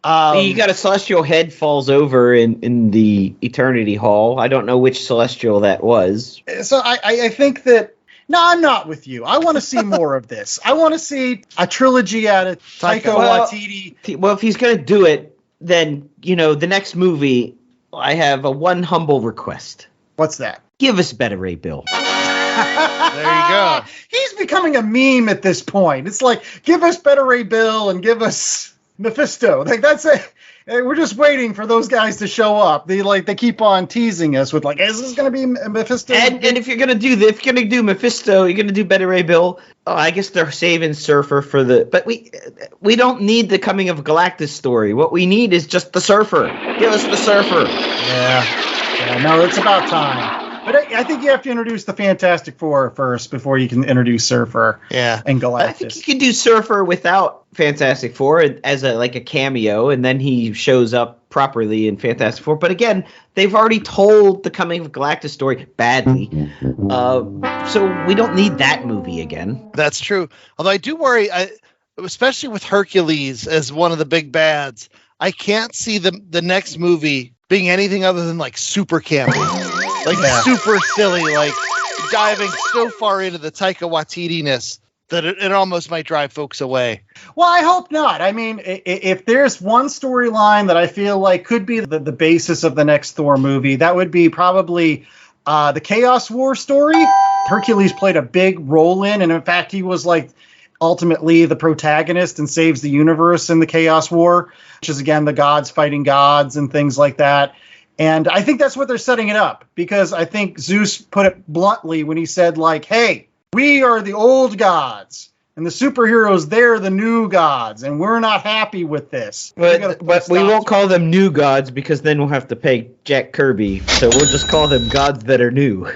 You got a Celestial head falls over in the Eternity Hall. I don't know which Celestial that was. So I think that, no, I'm not with you. I want to see more of this. I want to see a trilogy out of Taika Waititi. Well, if he's going to do it, then, the next movie, I have one humble request. What's that? Give us Beta Ray Bill. There you go. He's becoming a meme at this point. It's like, give us Beta Ray Bill and give us Mephisto. Like, that's it. Hey, we're just waiting for those guys to show up. They keep on teasing us with like, is this going to be Mephisto? And if you're gonna do Mephisto, you're gonna do Better Ray Bill. Oh, I guess they're saving Surfer for but we don't need the Coming of Galactus story. What we need is just the Surfer. Give us the Surfer. Yeah, no, it's about time. But I think you have to introduce the Fantastic Four first before you can introduce Surfer and Galactus. I think you can do Surfer without Fantastic Four as a cameo, and then he shows up properly in Fantastic Four. But again, they've already told the Coming of Galactus story badly, so we don't need that movie again. That's true. Although I do worry, especially with Hercules as one of the big bads, I can't see the next movie being anything other than like super campy. Like super silly, like diving so far into the Taika Waititi-ness that it almost might drive folks away. Well, I hope not. I mean, if there's one storyline that I feel like could be the basis of the next Thor movie, that would be probably the Chaos War story. Hercules played a big role in fact, he was like ultimately the protagonist and saves the universe in the Chaos War, which is, again, the gods fighting gods and things like that. And I think that's what they're setting it up, because I think Zeus put it bluntly when he said, like, hey, we are the old gods and the superheroes, they're the new gods, and we're not happy with this. But we won't call them new gods, because then we'll have to pay Jack Kirby. So we'll just call them gods that are new.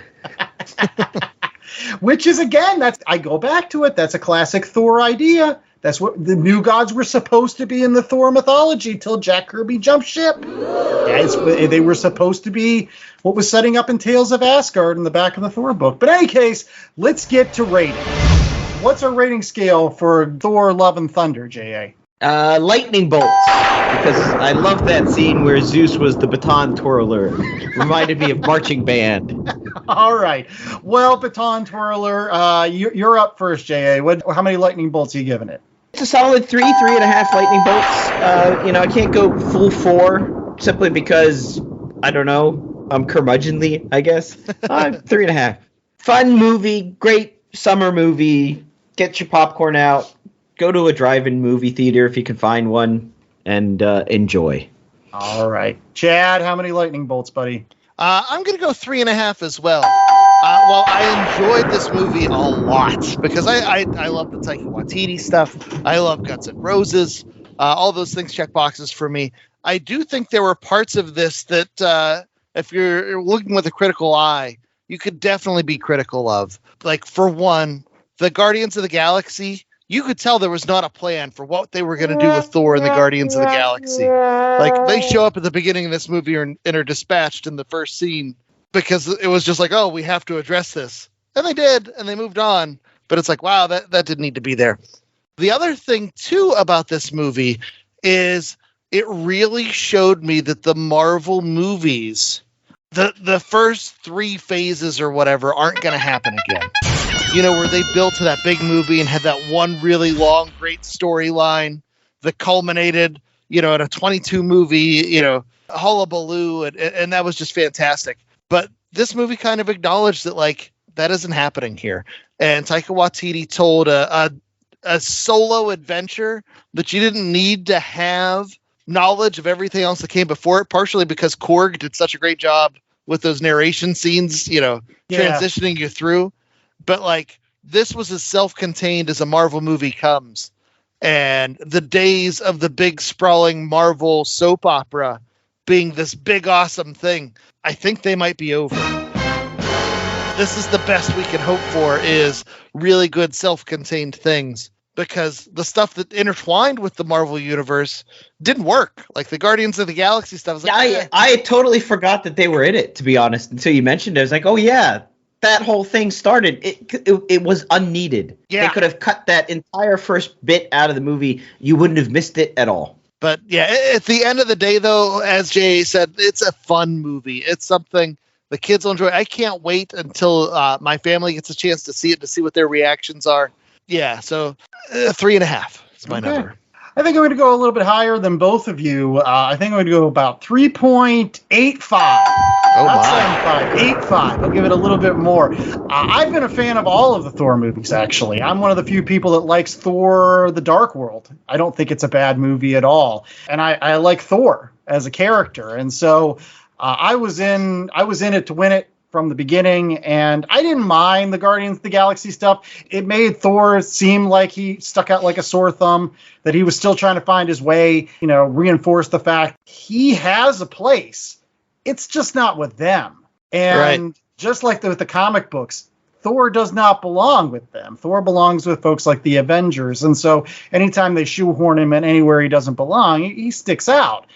Which is, again, I go back to it. That's a classic Thor idea. That's what the new gods were supposed to be in the Thor mythology till Jack Kirby jumped ship. They were supposed to be what was setting up in Tales of Asgard in the back of the Thor book. But in any case, let's get to rating. What's our rating scale for Thor Love and Thunder, J.A.? Lightning bolts, because I love that scene where Zeus was the baton twirler. Reminded me of marching band. All right. Well, baton twirler, you're up first, J.A. How many lightning bolts are you giving it? It's a solid 3.5 lightning bolts. I can't go full 4 simply because, I don't know, I'm curmudgeonly, I guess. 3.5. Fun movie, great summer movie. Get your popcorn out. Go to a drive-in movie theater if you can find one, and enjoy. All right. Chad, how many lightning bolts, buddy? I'm going to go 3.5 as well. Well, I enjoyed this movie a lot because I love the Taika Waititi stuff. I love Guns N' Roses. All those things check boxes for me. I do think there were parts of this that if you're looking with a critical eye, you could definitely be critical of. Like, for one, the Guardians of the Galaxy, you could tell there was not a plan for what they were going to do with Thor and the Guardians of the Galaxy. Like, they show up at the beginning of this movie and are dispatched in the first scene because it was just like, oh, we have to address this. And they did, and they moved on. But it's like, wow, that didn't need to be there. The other thing, too, about this movie is it really showed me that the Marvel movies, the first 3 phases or whatever, aren't going to happen again. You know, where they built to that big movie and had that one really long, great storyline that culminated, in a 22 movie, hullabaloo, and that was just fantastic. But this movie kind of acknowledged that, like, that isn't happening here. And Taika Waititi told a solo adventure that you didn't need to have knowledge of everything else that came before it, partially because Korg did such a great job with those narration scenes, transitioning you through. But, like, this was as self-contained as a Marvel movie comes. And the days of the big, sprawling Marvel soap opera being this big, awesome thing, I think they might be over. This is the best we can hope for, is really good self-contained things. Because the stuff that intertwined with the Marvel Universe didn't work. Like the Guardians of the Galaxy stuff. Was like, I totally forgot that they were in it, to be honest. Until you mentioned it, I was like, oh, yeah. That whole thing started. It was unneeded. Yeah. They could have cut that entire first bit out of the movie. You wouldn't have missed it at all. But yeah, at the end of the day, though, as Jay said, it's a fun movie. It's something the kids will enjoy. I can't wait until my family gets a chance to see it, to see what their reactions are. Yeah, so 3.5 is my number. I think I'm going to go a little bit higher than both of you. I think I'm going to go about 3.85. Oh, Not my. 7.5, 8.5. I'll give it a little bit more. I've been a fan of all of the Thor movies, actually. I'm one of the few people that likes Thor: The Dark World. I don't think it's a bad movie at all. And I like Thor as a character. And so I was in it to win it from the beginning, and I didn't mind the Guardians of the Galaxy stuff. It made Thor seem like he stuck out like a sore thumb, that he was still trying to find his way, reinforced the fact he has a place. It's just not with them. And just like with the comic books, Thor does not belong with them. Thor belongs with folks like the Avengers. And so anytime they shoehorn him in anywhere he doesn't belong, he sticks out.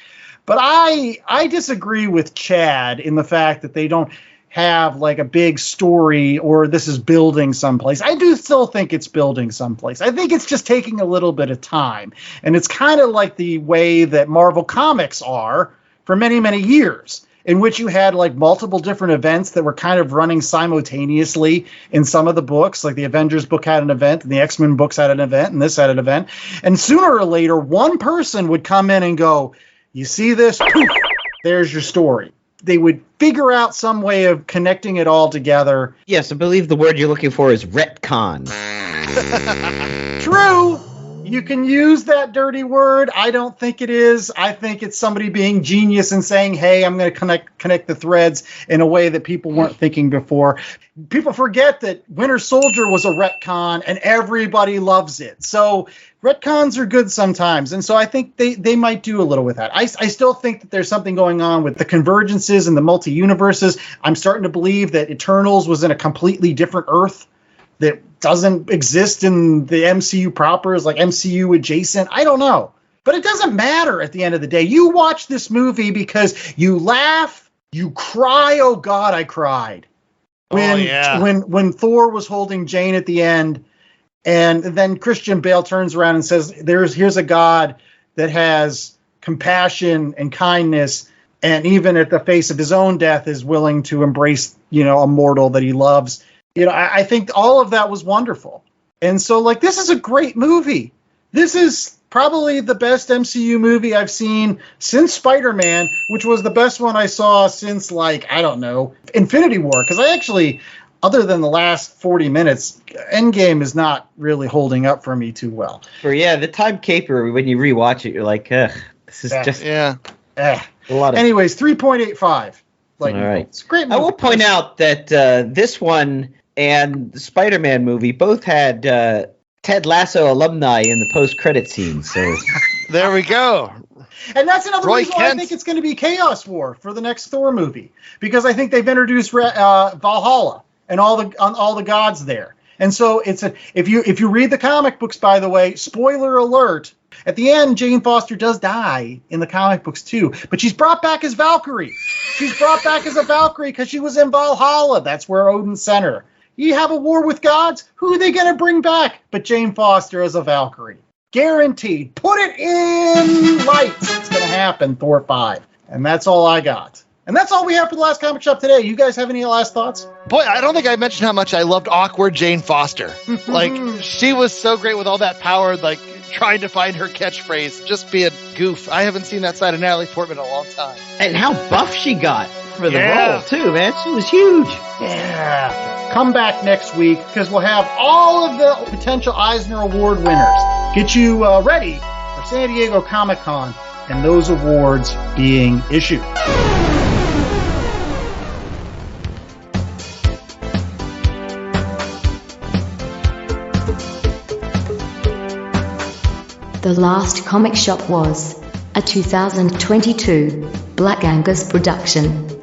But I disagree with Chad in the fact that they don't have like a big story or this is building someplace. I do still think it's building someplace. I think it's just taking a little bit of time. And it's kind of like the way that Marvel Comics are for many, many years, in which you had like multiple different events that were kind of running simultaneously in some of the books. Like the Avengers book had an event, and the X-Men books had an event, and this had an event. And sooner or later, one person would come in and go, you see this? Poof, there's your story. They would figure out some way of connecting it all together. Yes, I believe the word you're looking for is retcon. True. You can use that dirty word. I don't think it is. I think it's somebody being genius and saying, hey, I'm going to connect the threads in a way that people weren't thinking before. People forget that Winter Soldier was a retcon and everybody loves it. So retcons are good sometimes. And so I think they might do a little with that. I still think that there's something going on with the convergences and the multi-universes. I'm starting to believe that Eternals was in a completely different Earth that doesn't exist in the MCU proper, is like MCU adjacent. I don't know. But it doesn't matter at the end of the day. You watch this movie because you laugh, you cry. Oh, God, I cried. When Thor was holding Jane at the end, and then Christian Bale turns around and says, here's a God that has compassion and kindness, and even at the face of his own death is willing to embrace, a mortal that he loves. I think all of that was wonderful. And so, this is a great movie. This is probably the best MCU movie I've seen since Spider-Man, which was the best one I saw since, Infinity War. Because I actually, other than the last 40 minutes, Endgame is not really holding up for me too well. The time caper, when you rewatch it, you're like, ugh, this is just... Yeah. A lot of... Anyways, 3.85. All right. It's a great movie. I will point out that this one and the Spider-Man movie both had Ted Lasso alumni in the post-credit scene. So there we go. And that's another reason why I think it's going to be Chaos War for the next Thor movie, because I think they've introduced Valhalla and all the gods there. And so if you read the comic books, by the way, spoiler alert, at the end, Jane Foster does die in the comic books too, but she's brought back as Valkyrie. She's brought back as a Valkyrie because she was in Valhalla. That's where Odin sent her. You have a war with gods? Who are they going to bring back but Jane Foster as a Valkyrie? Guaranteed. Put it in lights. It's going to happen, Thor 5. And that's all I got. And that's all we have for the last comic shop today. You guys have any last thoughts? Boy, I don't think I mentioned how much I loved awkward Jane Foster. She was so great with all that power, trying to find her catchphrase, just being goof. I haven't seen that side of Natalie Portman in a long time. And how buff she got for the role, too, man. She was huge. Yeah. Come back next week, because we'll have all of the potential Eisner Award winners. Get you ready for San Diego Comic-Con and those awards being issued. The Last Comic Shop was a 2022 Black Angus production.